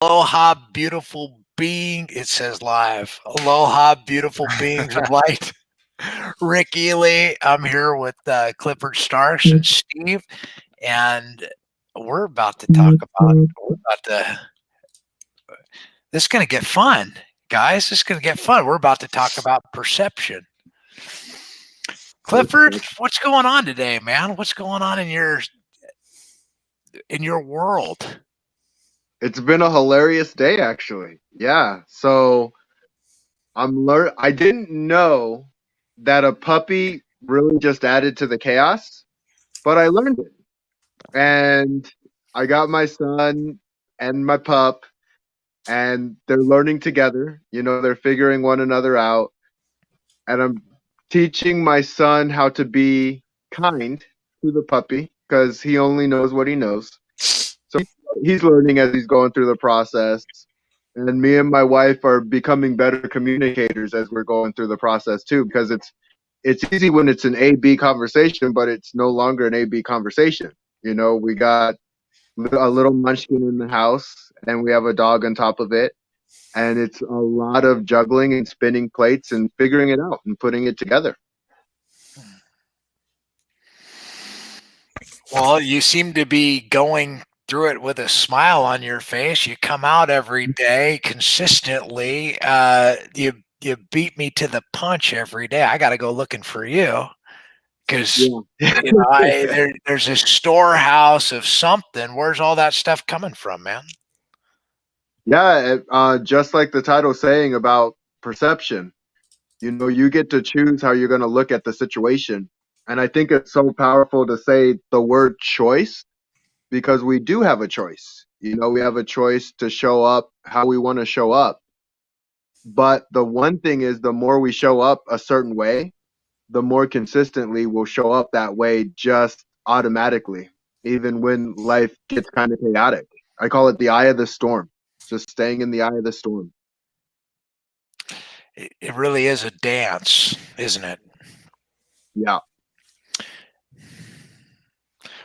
Aloha, beautiful being. It says live. Aloha, beautiful beings of light. Rick Ely. I'm here with Clifford Starks and Steve, and we're about to talk about. We're about to. This is going to get fun, guys. This is going to get fun. We're about to talk about perception. Clifford, what's going on today, man? What's going on in your world? It's been a hilarious day, actually. Yeah. So I didn't know that a puppy really just added to the chaos, but I learned it. And I got my son and my pup, and they're learning together. They're figuring one another out. And I'm teaching my son how to be kind to the puppy because he only knows what he knows. So he's learning as he's going through the process. And me and my wife are becoming better communicators as we're going through the process too, because it's easy when it's an A-B conversation, but it's no longer an A-B conversation. We got a little munchkin in the house and we have a dog on top of it. And it's a lot of juggling and spinning plates and figuring it out and putting it together. Well, you seem to be going through it with a smile on your face. You come out every day consistently. You beat me to the punch every day. I got to go looking for you because there's a storehouse of something. Where's all that stuff coming from, man? Yeah, just like the title saying about perception, you get to choose how you're going to look at the situation. And I think it's so powerful to say the word choice because we do have a choice. We have a choice to show up how we want to show up. But the one thing is, the more we show up a certain way, the more consistently we'll show up that way just automatically, even when life gets kind of chaotic. I call it the eye of the storm, just staying in the eye of the storm. It really is a dance, isn't it? Yeah.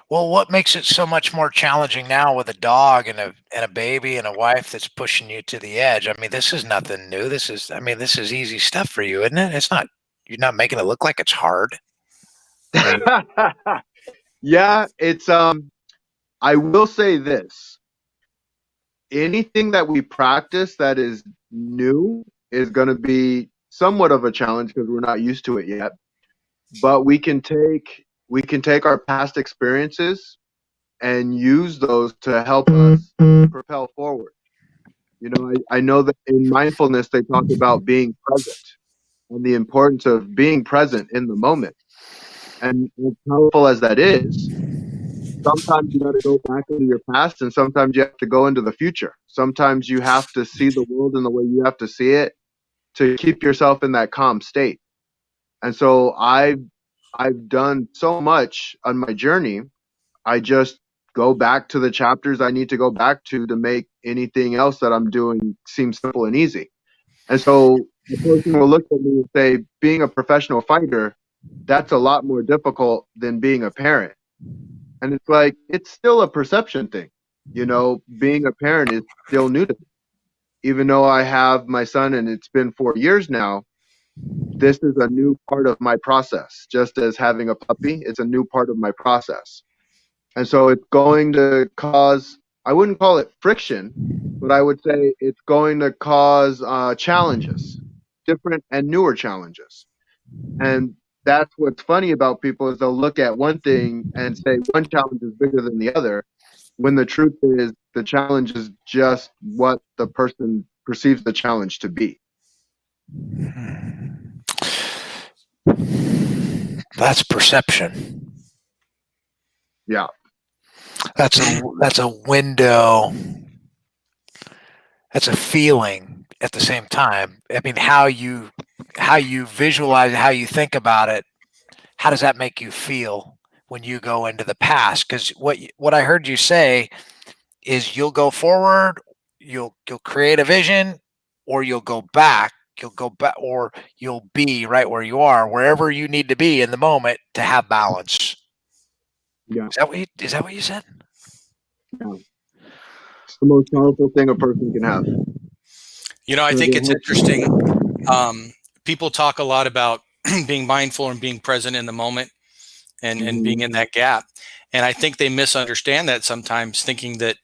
Well, what makes it so much more challenging now with a dog and a baby and a wife that's pushing you to the edge? I mean, this is nothing new. This is easy stuff for you, isn't it? It's not. You're not making it look like it's hard. Yeah, it's I will say this. Anything that we practice that is new is going to be somewhat of a challenge because we're not used to it yet. But we can take our past experiences and use those to help us propel forward. I know that in mindfulness they talk about being present and the importance of being present in the moment. And as powerful as that is, sometimes you got to go back into your past and sometimes you have to go into the future. Sometimes you have to see the world in the way you have to see it to keep yourself in that calm state. And so I've done so much on my journey. I just go back to the chapters I need to go back to make anything else that I'm doing seem simple and easy. And so the person will look at me and say, being a professional fighter, that's a lot more difficult than being a parent. And it's like, it's still a perception thing. Being a parent is still new to me. Even though I have my son and it's been 4 years now, this is a new part of my process. Just as having a puppy, it's a new part of my process. And so it's going to cause, I wouldn't call it friction, but I would say it's going to cause challenges, different and newer challenges. And that's what's funny about people is they'll look at one thing and say one challenge is bigger than the other, when the truth is the challenge is just what the person perceives the challenge to be. That's perception. Yeah. That's a window. That's a feeling at the same time. I mean, how you visualize it, how you think about it. How does that make you feel when you go into the past? Because what I heard you say is you'll go forward, you'll create a vision, or you'll go back. You'll go back, or you'll be right where you are, wherever you need to be in the moment to have balance. Yeah. Is that what you said? Yeah. the most powerful thing a person can have. You know, I think it's interesting. People talk a lot about being mindful and being present in the moment and being in that gap. And I think they misunderstand that sometimes, thinking that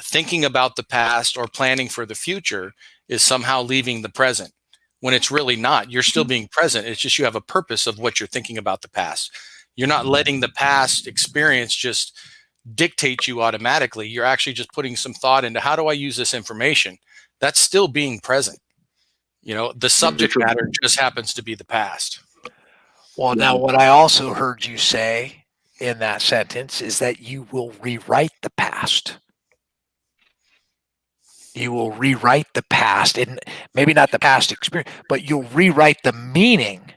thinking about the past or planning for the future is somehow leaving the present, when it's really not. You're still being present. It's just you have a purpose of what you're thinking about the past. You're not letting the past experience just dictate you automatically. You're actually just putting some thought into, how do I use this information? That's still being present. You know, the subject matter just happens to be the past. Well, now what I also heard you say in that sentence is that you will rewrite the past. You will rewrite the past, and maybe not the past experience, but you'll rewrite the meaning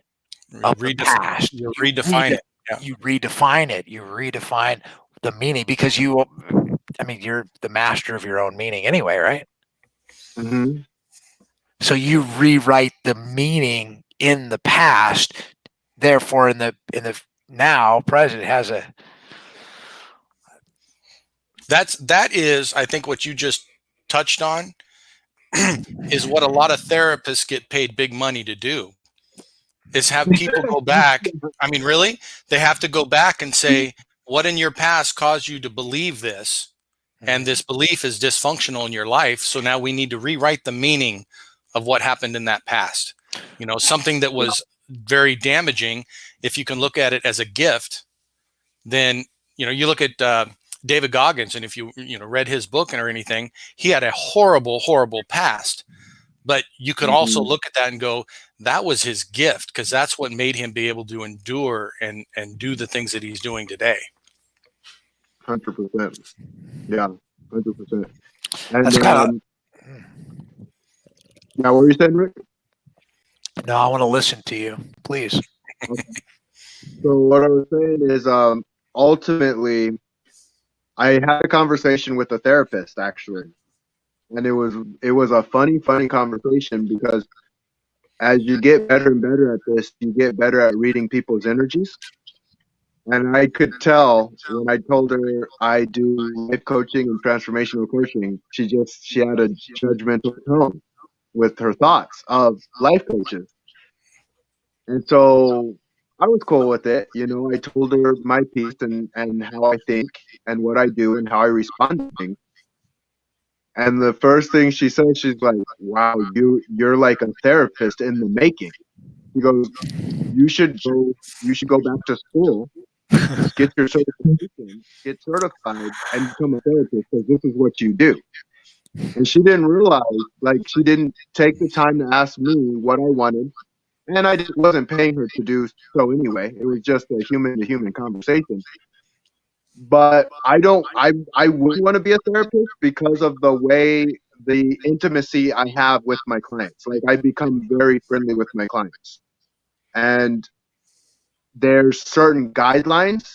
of the past. You redefine it. Yeah. You redefine it. You redefine the meaning, because you're the master of your own meaning anyway, right? Mm-hmm. So you rewrite the meaning in the past. Therefore, in the now present has a. That is, I think, what you just touched on is what a lot of therapists get paid big money to do, is have people go back. I mean, really, they have to go back and say, what in your past caused you to believe this? And this belief is dysfunctional in your life. So now we need to rewrite the meaning of what happened in that past. You know, something that was very damaging. If you can look at it as a gift, then, you know, you look at David Goggins, and if you read his book or anything, he had a horrible, horrible past. But you could also look at that and go, that was his gift, because that's what made him be able to endure and do the things that he's doing today. 100%. Yeah, 100%. And That's kind of. Now, what were you saying, Rick? No, I want to listen to you, please. Okay. So what I was saying is, ultimately, I had a conversation with a therapist, actually, and it was a funny conversation, because as you get better and better at this, you get better at reading people's energies. And I could tell when I told her I do life coaching and transformational coaching, she had a judgmental tone with her thoughts of life coaches. And so I was cool with it. You know, I told her my piece and how I think and what I do and how I respond to things. And the first thing she said, she's like, wow, you're like a therapist in the making. She goes, you should go back to school, get your certification, get certified, and become a therapist, because this is what you do. And she didn't realize, like, she didn't take the time to ask me what I wanted. And I just wasn't paying her to do so anyway. It was just a human-to-human conversation. But I wouldn't want to be a therapist because of the intimacy I have with my clients. Like, I become very friendly with my clients. And there's certain guidelines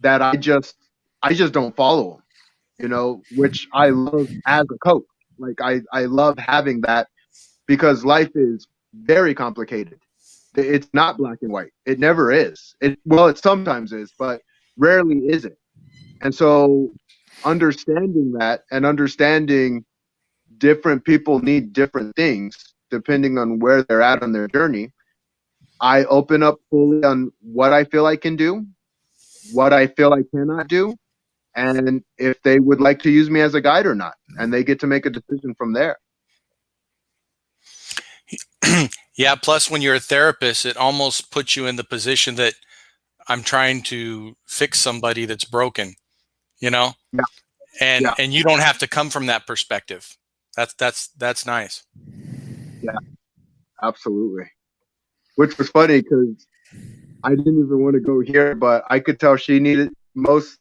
that I just don't follow them, you know, which I love as a coach. Like, I love having that, because life is very complicated. It's not black and white. It never is. It sometimes is, but rarely is it. And so understanding that, and understanding different people need different things depending on where they're at on their journey, I open up fully on what I feel I can do, what I feel I cannot do, and if they would like to use me as a guide or not. And they get to make a decision from there. Yeah. Plus, when you're a therapist, it almost puts you in the position that I'm trying to fix somebody that's broken, you know? Yeah. And you don't have to come from that perspective. That's nice. Yeah, absolutely. Which was funny, because I didn't even want to go here, but I could tell she needed most.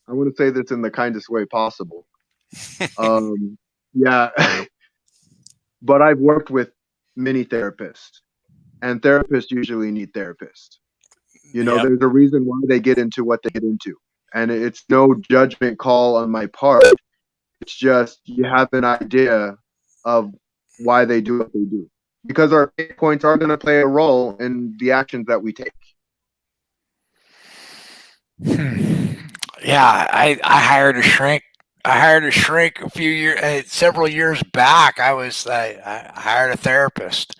I want to say this in the kindest way possible. Yeah. But I've worked with many therapists, and therapists usually need therapists. You know, There's a reason why they get into what they get into. And it's no judgment call on my part. It's just you have an idea of why they do what they do. Because our pain points are going to play a role in the actions that we take. Yeah, I hired a shrink I hired a shrink several years back. I hired a therapist.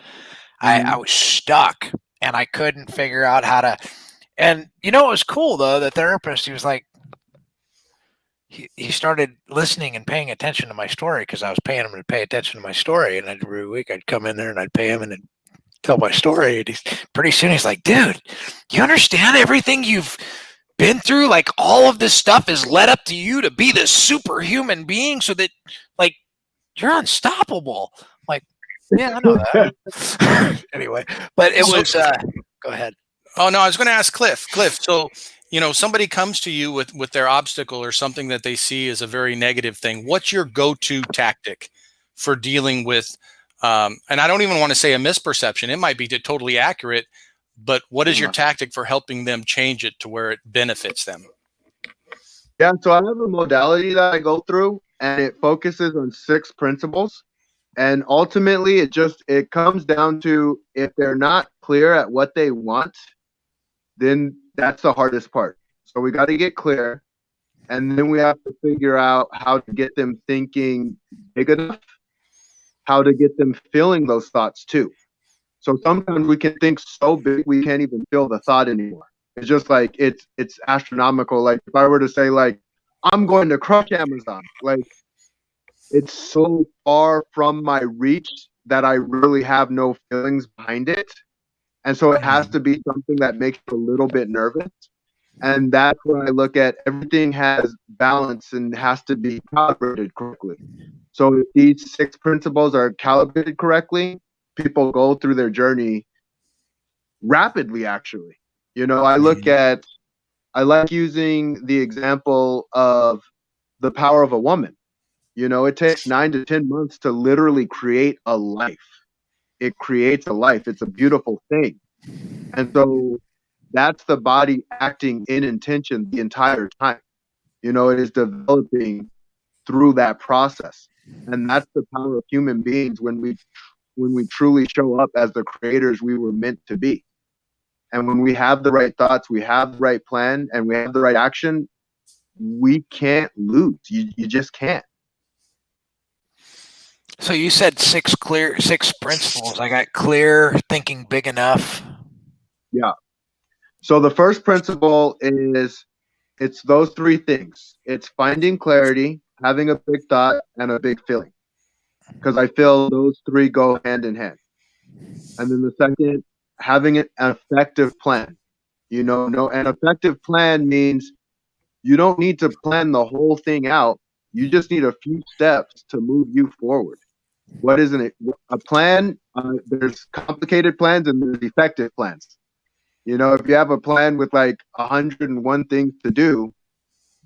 I was stuck and I couldn't figure out how to. And you know, it was cool though. The therapist, he was like, he started listening and paying attention to my story because I was paying him to pay attention to my story. And every week I'd come in there and I'd pay him and I'd tell my story. And pretty soon he's like, dude, you understand everything you've been through? Like all of this stuff is led up to you to be this superhuman being so that like you're unstoppable. I'm like, yeah, I know that. Anyway, but it was, go ahead. Oh no, I was going to ask Cliff. So, you know, somebody comes to you with their obstacle or something that they see as a very negative thing. What's your go-to tactic for dealing with, and I don't even want to say a misperception. It might be totally accurate, but what is your tactic for helping them change it to where it benefits them? Yeah, so I have a modality that I go through, and it focuses on 6 principles. And ultimately, it comes down to if they're not clear at what they want, then that's the hardest part. So we got to get clear, and then we have to figure out how to get them thinking big enough, how to get them feeling those thoughts too. So sometimes we can think so big we can't even feel the thought anymore. It's just like it's astronomical. Like if I were to say like I'm going to crush Amazon, like it's so far from my reach that I really have no feelings behind it. And so it has to be something that makes you a little bit nervous. And that's when I look at everything has balance and has to be calibrated correctly. So if these 6 principles are calibrated correctly, people go through their journey rapidly, actually. You know, I like using the example of the power of a woman. You know, it takes 9 to 10 months to literally create a life. It creates a life. It's a beautiful thing. And so that's the body acting in intention the entire time. You know, it is developing through that process. And that's the power of human beings when we truly show up as the creators we were meant to be. And when we have the right thoughts, we have the right plan, and we have the right action, we can't lose. You just can't. So you said 6 principles. I got clear, thinking big enough. Yeah. So the first principle is it's those 3 things. It's finding clarity, having a big thought, and a big feeling. Because I feel those 3 go hand in hand. And then the second, having an effective plan. You know, an effective plan means you don't need to plan the whole thing out. You just need a few steps to move you forward. What isn't it? A plan, there's complicated plans and there's effective plans. You know, if you have a plan with like 101 things to do,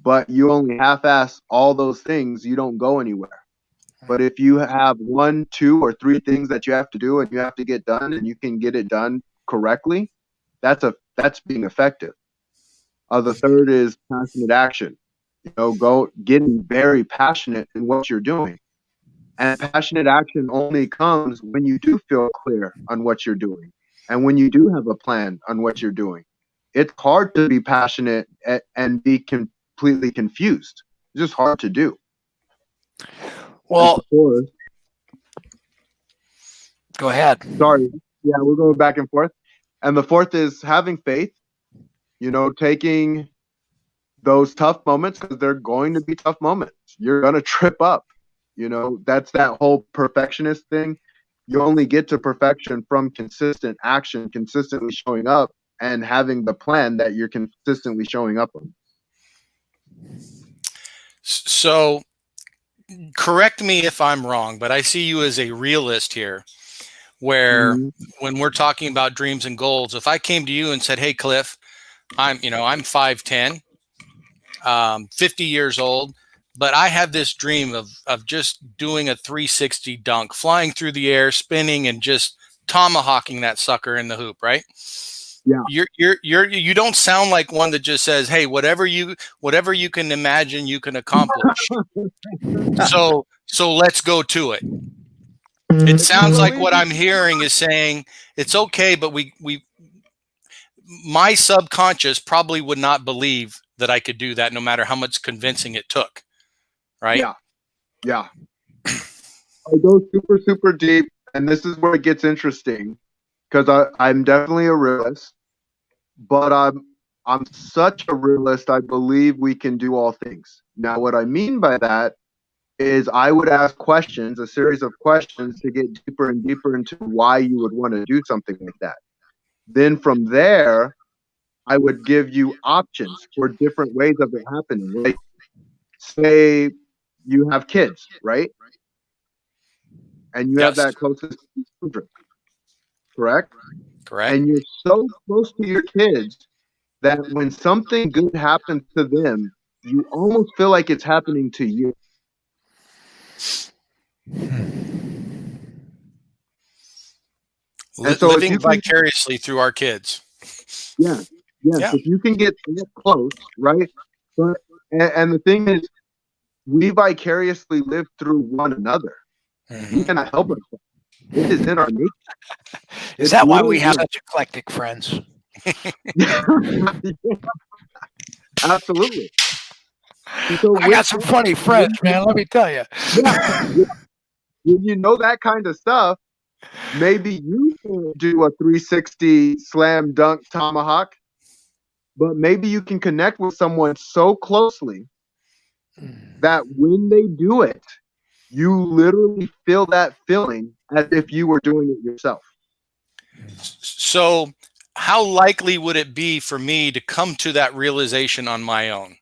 but you only half-ass all those things, you don't go anywhere. But if you have 1, 2, or 3 things that you have to do and you have to get done and you can get it done correctly, that's being effective. The third is passionate action. You know, getting very passionate in what you're doing. And passionate action only comes when you do feel clear on what you're doing and when you do have a plan on what you're doing. It's hard to be passionate and be completely confused. It's just hard to do. Well, go ahead. Sorry. Yeah, we're going back and forth. And the fourth is having faith, you know, taking those tough moments because they're going to be tough moments. You're going to trip up. You know, that's that whole perfectionist thing. You only get to perfection from consistent action, consistently showing up and having the plan that you're consistently showing up on. So correct me if I'm wrong, but I see you as a realist here, where when we're talking about dreams and goals, if I came to you and said, hey, Cliff, I'm 5'10", 50 years old, but I have this dream of just doing a 360 dunk, flying through the air, spinning, and just tomahawking that sucker in the hoop, right? Yeah. You don't sound like one that just says, hey, whatever you can imagine, you can accomplish. So let's go to it. It sounds like what I'm hearing is saying it's okay, but my subconscious probably would not believe that I could do that no matter how much convincing it took. right? Yeah. I go super, super deep, and this is where it gets interesting because I'm definitely a realist, but I'm such a realist. I believe we can do all things. Now, what I mean by that is I would ask questions, a series of questions to get deeper and deeper into why you would want to do something like that. Then from there, I would give you options for different ways of it happening. Like, say you have kids, right? And you have Yes. that closest to children, correct? Correct. And you're so close to your kids that when something good happens to them, you almost feel like it's happening to you. And so if Living you can, vicariously through our kids. yeah, yes, Yeah. if you can get that close, right? But and the thing is, we vicariously live through one another. We Mhm. cannot help it. It is in our nature. Is It's that why we literally have such eclectic friends? absolutely. And so I with got some that, funny friends, man. Let me tell you. yeah, yeah, when you know that kind of stuff, maybe you can do a 360 slam dunk tomahawk, but maybe you can connect with someone so closely that when they do it, you literally feel that feeling as if you were doing it yourself. So, how likely would it be for me to come to that realization on my own?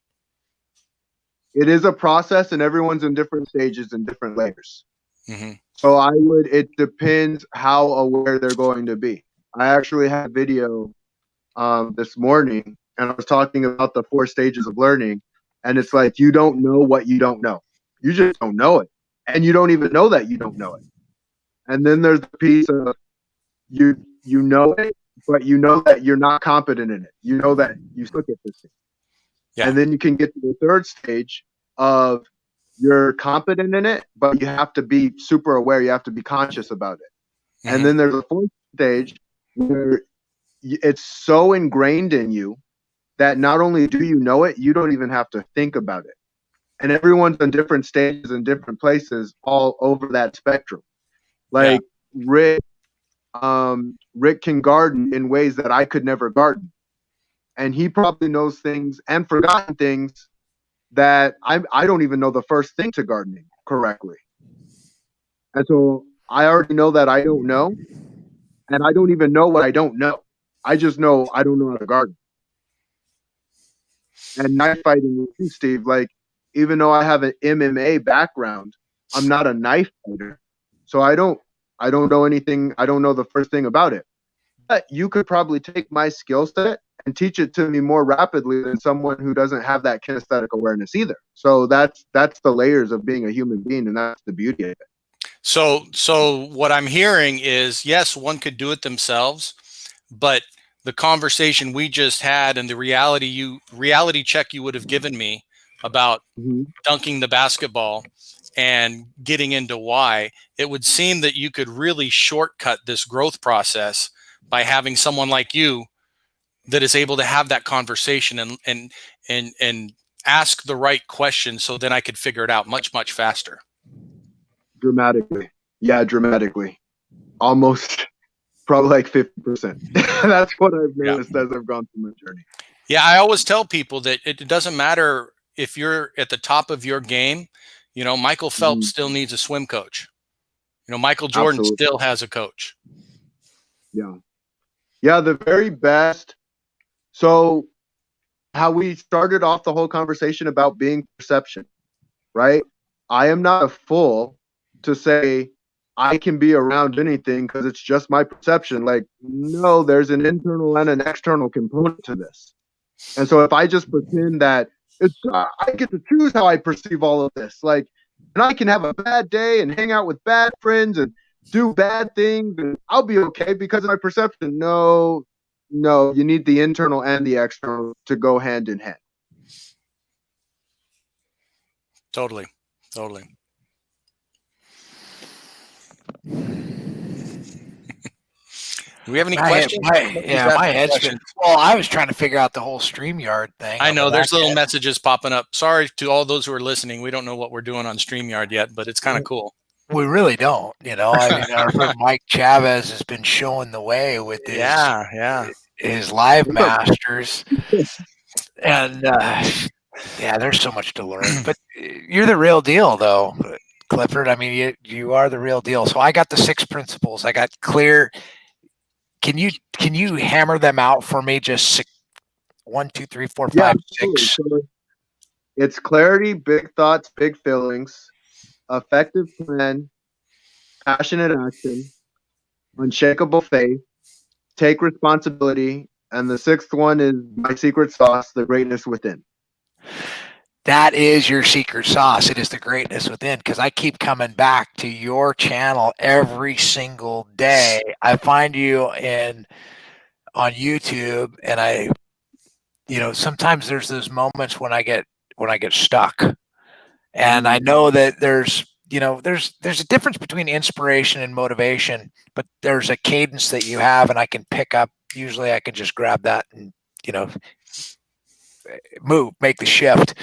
It is a process, and everyone's in different stages and different layers. Hmm. So it depends how aware they're going to be. I actually had a video this morning, and I was talking about the 4 stages of learning. And it's like, you don't know what you don't know. You just don't know it. And you don't even know that you don't know it. And then there's the piece of you know it, but you know that you're not competent in it. You know that you suck at this thing. Yeah. And then you can get to the 3rd stage of you're competent in it, but you have to be super aware. You have to be conscious about it. And Hmm. then there's a 4th stage where it's so ingrained in you that not only do you know it, you don't even have to think about it. And everyone's in different stages and different places all over that spectrum. Yeah. Like Rick can garden in ways that I could never garden. And he probably knows things and forgotten things that I don't even know the first thing to gardening correctly. And so I already know that I don't know, and I don't even know what I don't know. I just know I don't know how to garden. And knife fighting with you, Steve, like, even though I have an MMA background, I'm not a knife fighter. So I don't know anything. I don't know the first thing about it. But you could probably take my skill set and teach it to me more rapidly than someone who doesn't have that kinesthetic awareness either. So that's the layers of being a human being, and that's the beauty of it. So what I'm hearing is, yes, one could do it themselves, but the conversation we just had and the reality check you would have given me about Mhm. dunking the basketball and getting into why, it would seem that you could really shortcut this growth process by having someone like you that is able to have that conversation and ask the right questions, so then I could figure it out much faster. Dramatically. Yeah, dramatically. Almost probably like 50%. That's what I've Yeah. noticed as I've gone through my journey. Yeah, I always tell people that it doesn't matter if you're at the top of your game. Michael Phelps Mhm. still needs a swim coach. Michael Jordan Absolutely. still has a coach. Yeah. Yeah, the very best. So how we started off the whole conversation about being perception, right? I am not a fool to say I can be around anything because it's just my perception. Like, no, there's an internal and an external component to this. And so if I just pretend that I get to choose how I perceive all of this, like, and I can have a bad day and hang out with bad friends and do bad things, and I'll be okay because of my perception. No, no, you need the internal and the external to go hand in hand. Totally. Totally. Do we have any My head, questions? my, Somebody's yeah, my asking head's been. questions. Well, I was trying to figure out the whole StreamYard thing. I on the know there's back little end. messages popping up. Sorry to all those who are listening. We don't know what we're doing on StreamYard yet, but it's kind of cool. We really don't, I mean, our friend Mike Chavez has been showing the way with Yeah. his live masters, and yeah, there's so much to learn. But you're the real deal, though, Clifford. I mean, you are the real deal. So I got the 6 principles. I got clear. Can you hammer them out for me? Just 1, 2, 3, 4, 5, 6. So it's clarity, big thoughts, big feelings, effective plan, passionate action, unshakable faith, take responsibility, and the 6th one is my secret sauce, the greatness within. That is your secret sauce. It is the greatness within, because I keep coming back to your channel every single day. I find you on YouTube, and sometimes there's those moments when I get stuck, and I know that there's a difference between inspiration and motivation, but there's a cadence that you have, and I can pick up. Usually, I can just grab that and make the shift.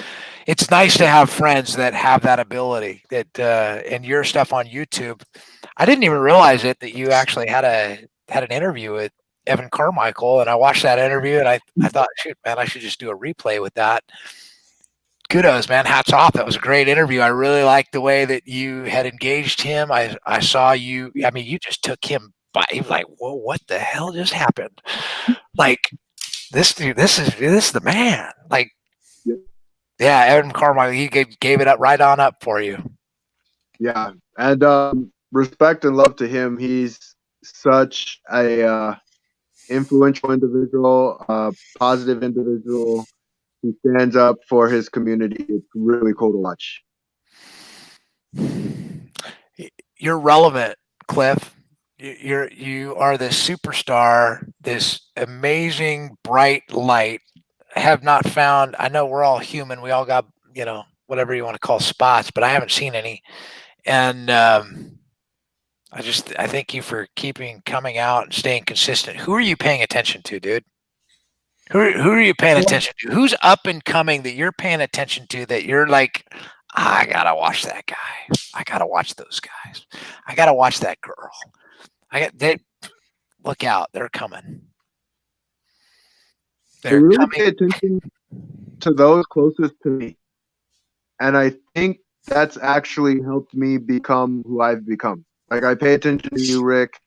It's nice to have friends that have that ability. That and your stuff on YouTube, I didn't even realize that you actually had an interview with Evan Carmichael, and I watched that interview, and I thought, shoot, man, I should just do a replay with that. Kudos, man. Hats off. That was a great interview. I really liked the way that you had engaged him. I saw you. I mean, you just took him by. He was like, whoa, what the hell just happened? Like, this dude, this is the man. Like, yeah, Evan Carmichael, he gave it up right on up for you. Yeah, and respect and love to him. He's such a influential individual, positive individual. He stands up for his community. It's really cool to watch. You're relevant, Cliff. You are this superstar, this amazing bright light. I have not found. I know we're all human. We all got whatever you want to call spots, but I haven't seen any. And I thank you for coming out and staying consistent. Who are you paying attention to, dude? Who are you paying attention to? Who's up and coming that you're paying attention to that you're like, I gotta watch that guy. I gotta watch those guys. I gotta watch that girl. Look out, they're coming. I really pay attention to those closest to me. And I think that's actually helped me become who I've become. Like, I pay attention to you, Rick.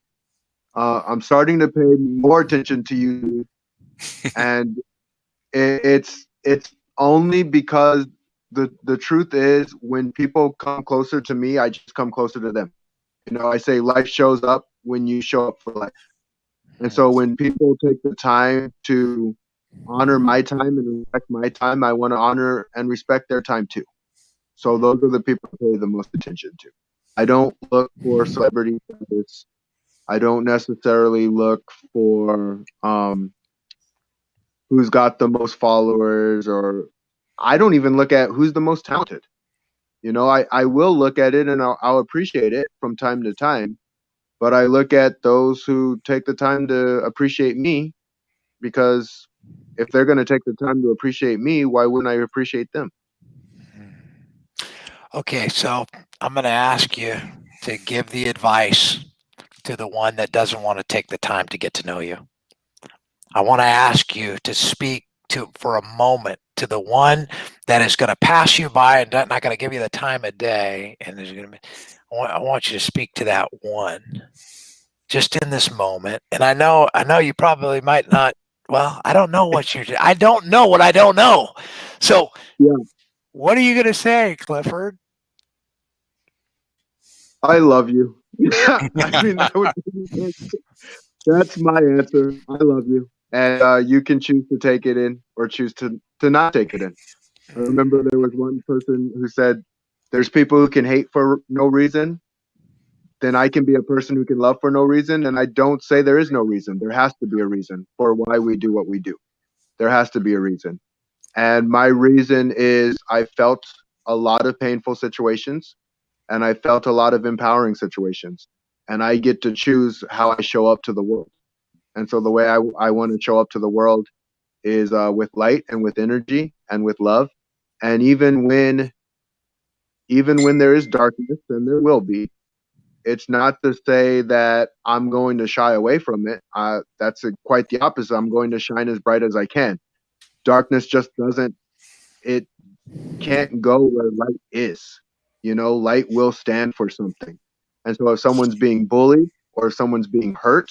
I'm starting to pay more attention to you. And it's only because the truth is, when people come closer to me, I just come closer to them. I say life shows up when you show up for life. And so when people take the time to honor my time and respect my time, I want to honor and respect their time too. So those are the people I pay the most attention to. I don't look for celebrity status. I don't necessarily look for who's got the most followers, or I don't even look at who's the most talented. I will look at it and I'll appreciate it from time to time, but I look at those who take the time to appreciate me, because if they're going to take the time to appreciate me, why wouldn't I appreciate them? Okay, so I'm going to ask you to give the advice to the one that doesn't want to take the time to get to know you. I want to ask you to speak for a moment to the one that is going to pass you by and not going to give you the time of day. And there's going to be, I want you to speak to that one just in this moment. And I know you probably might not. Well, I don't know what I don't know what I don't know. So yeah. What are you going to say, Clifford? I love you. I mean, that's my answer. I love you. And you can choose to take it in or choose to not take it in. I remember there was one person who said, there's people who can hate for no reason. Then I can be a person who can love for no reason. And I don't say there is no reason. There has to be a reason for why we do what we do. There has to be a reason. And my reason is I felt a lot of painful situations, and I felt a lot of empowering situations. And I get to choose how I show up to the world. And so the way I want to show up to the world is with light and with energy and with love. And even when there is darkness, and there will be, it's not to say that I'm going to shy away from it. That's quite the opposite. I'm going to shine as bright as I can. Darkness just doesn't, it can't go where light is. You know, light will stand for something. And so if someone's being bullied, or if someone's being hurt,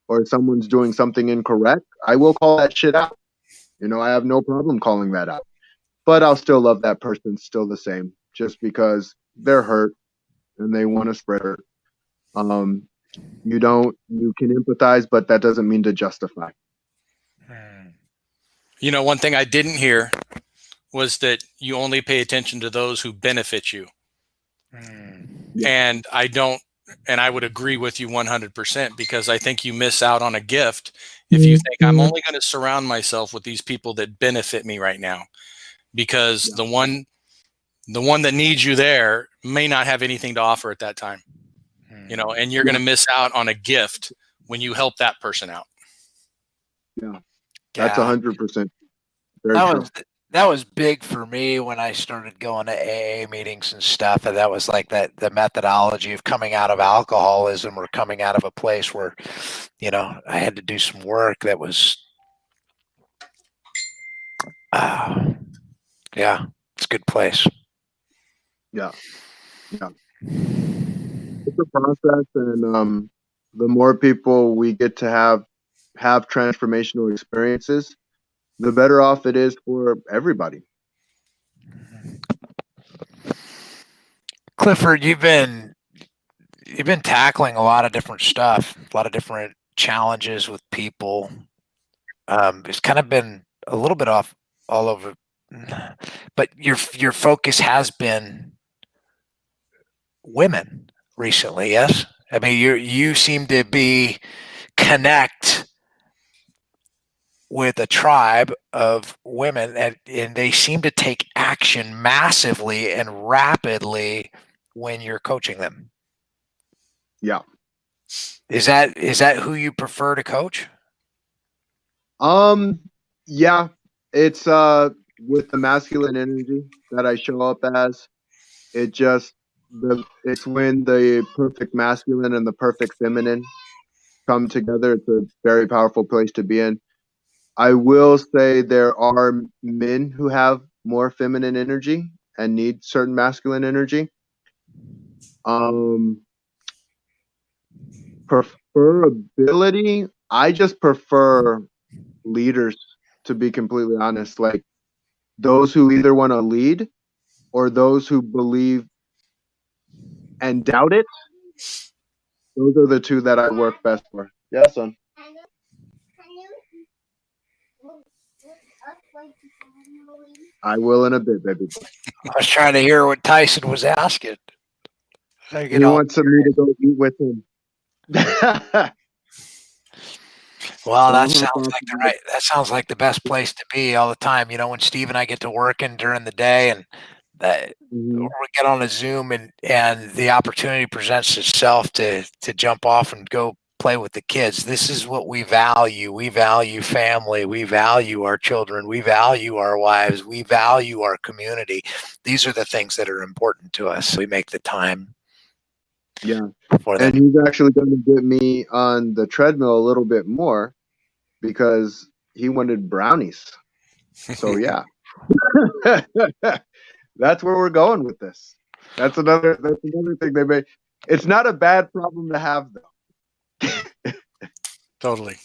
or if someone's doing something incorrect, I will call that shit out. You know, I have no problem calling that out. But I'll still love that person still the same, just because they're hurt and they want to spread hurt. You can empathize, but that doesn't mean to justify. You know, one thing I didn't hear was that you only pay attention to those who benefit you. Yeah. And I would agree with you 100%, because I think you miss out on a gift if you think I'm only going to surround myself with these people that benefit me right now, because the one that needs you there may not have anything to offer at that time, you know, and you're going to miss out on a gift when you help that person out. Yeah. That's 100%. That was big for me when I started going to AA meetings and stuff. And that was like the methodology of coming out of alcoholism, or coming out of a place where, you know, I had to do some work that was, yeah, it's a good place. Yeah. It's a process, and the more people we get to have transformational experiences, the better off it is for everybody. Clifford, you've been tackling a lot of different stuff, a lot of different challenges with people. It's kind of been a little bit off all over, but your focus has been women recently. Yes, I mean you seem to be connect with a tribe of women, and they seem to take action massively and rapidly when you're coaching them. Yeah. Is that who you prefer to coach? Yeah, it's with the masculine energy that I show up as. It's when the perfect masculine and the perfect feminine come together. It's a very powerful place to be in. I will say there are men who have more feminine energy and need certain masculine energy. Preferability, I just prefer leaders, to be completely honest. Like, those who either want to lead or those who believe and doubt it. Those are the two that I work best for. Yeah, son. I will in a bit, baby. I was trying to hear what Tyson was asking. He wants me to go eat with him. Well, that sounds like the best place to be all the time. You know, when Steve and I get to working during the day, and we get on a Zoom, and the opportunity presents itself to jump off and go play with the kids. This is what we value. We value family. We value our children. We value our wives. We value our community. These are the things that are important to us. We make the time. Yeah. And he's actually going to get me on the treadmill a little bit more, because he wanted brownies. So yeah. That's where we're going with this. That's another thing they made. It's not a bad problem to have, though. Totally.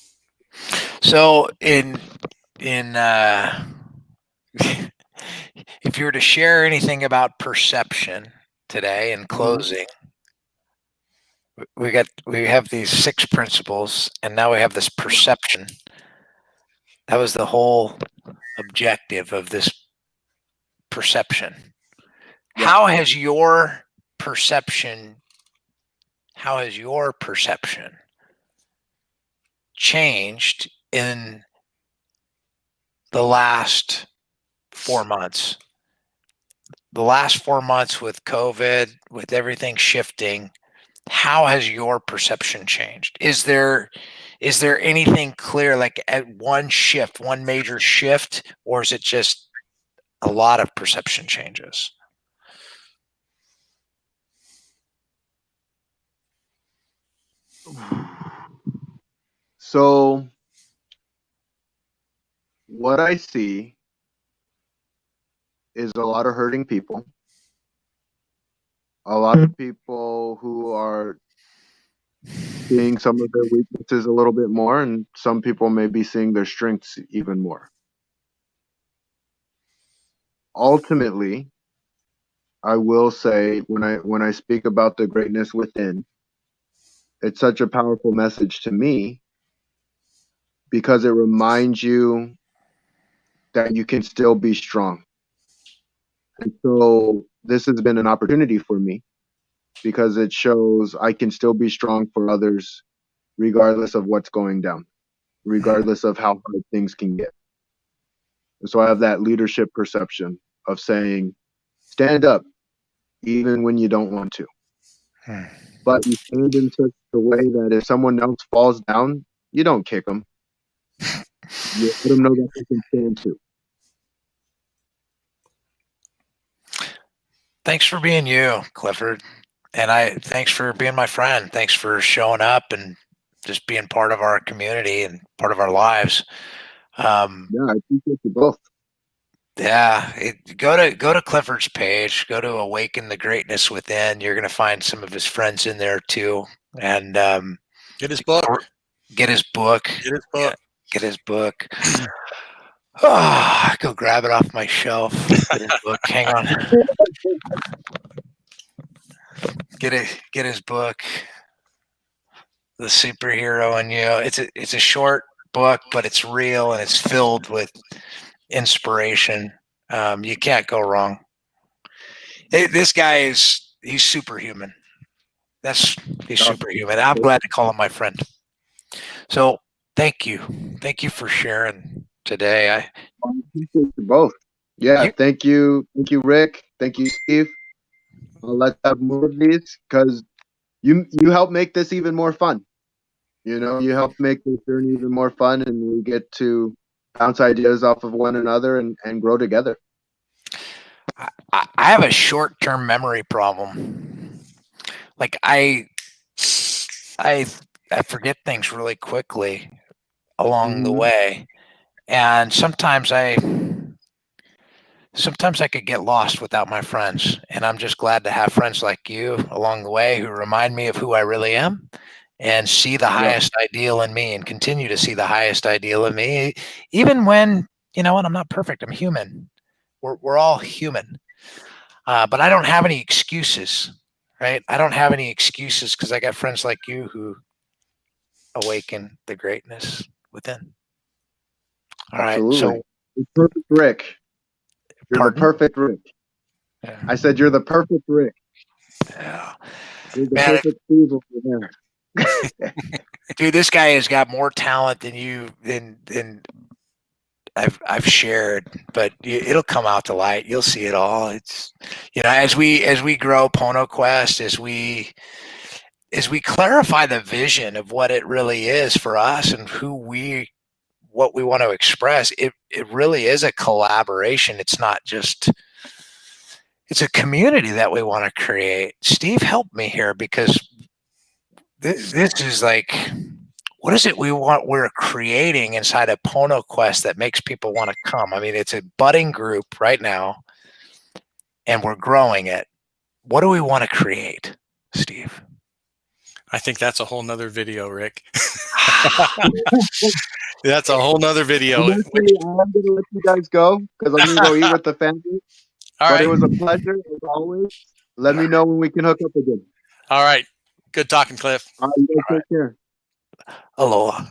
So if you were to share anything about perception today in closing, we have these 6 principles, and now we have this perception. That was the whole objective of this perception. Yeah. How has your perception changed in the last 4 months? The last 4 months with COVID, with everything shifting, how has your perception changed? Is there anything clear, like at one shift, one major shift, or is it just a lot of perception changes? So what I see is a lot of hurting people, a lot of people who are seeing some of their weaknesses a little bit more, and some people may be seeing their strengths even more. Ultimately, I will say when I speak about the greatness within, it's such a powerful message to me because it reminds you that you can still be strong. And so this has been an opportunity for me because it shows I can still be strong for others regardless of what's going down, regardless of how hard things can get. And so I have that leadership perception of saying, stand up even when you don't want to. But you stand in such a way that if someone else falls down, you don't kick them. You let them know that they can stand too. Thanks for being you, Clifford. And thanks for being my friend. Thanks for showing up and just being part of our community and part of our lives. Yeah, I appreciate you both. Yeah, go to Clifford's page. Go to Awaken the Greatness Within. You're going to find some of his friends in there too, and Get his book. Get his book. Get his book. Get his book. Oh, go grab it off my shelf. Get his book. Hang on. Get his book. The Superhero in You. It's a short book, but it's real and it's filled with inspiration. You can't go wrong. This guy he's superhuman. He's superhuman. I'm glad to call him my friend. So thank you for sharing today. I appreciate you both. Yeah, thank you, Rick. Thank you, Steve. Let's have more of these because you help make this even more fun. You know, you help make this journey even more fun, and we get to bounce ideas off of one another and grow together. I have a short-term memory problem. Like I forget things really quickly along the way, and sometimes I could get lost without my friends, and I'm just glad to have friends like you along the way who remind me of who I really am and see the highest ideal in me and continue to see the highest ideal in me, even when, you know what, I'm not perfect. I'm human. We're all human. But I don't have any excuses, right? I don't have any excuses because I got friends like you who awaken the greatness within. All right. Absolutely. So perfect Rick. You're the perfect Rick. Yeah. I said you're the perfect Rick. Yeah. You're the perfect Steve over there. Dude, this guy has got more talent than you than I've shared, but it'll come out to light. You'll see it all. It's, you know, as we grow PonoQuest, as we clarify the vision of what it really is for us and what we want to express, it really is a collaboration. It's not just, it's a community that we want to create. Steve helped me here because this is like, what is it we're creating inside of PonoQuest that makes people want to come? I mean, it's a budding group right now and we're growing it. What do we want to create, Steve? I think that's a whole nother video, Rick. That's a whole nother video. I'm going to let you guys go because I'm going to go eat with the family. All right. It was a pleasure as always. Let me know when we can hook up again. All right. Good talking, Cliff. All right, you guys take care. Aloha.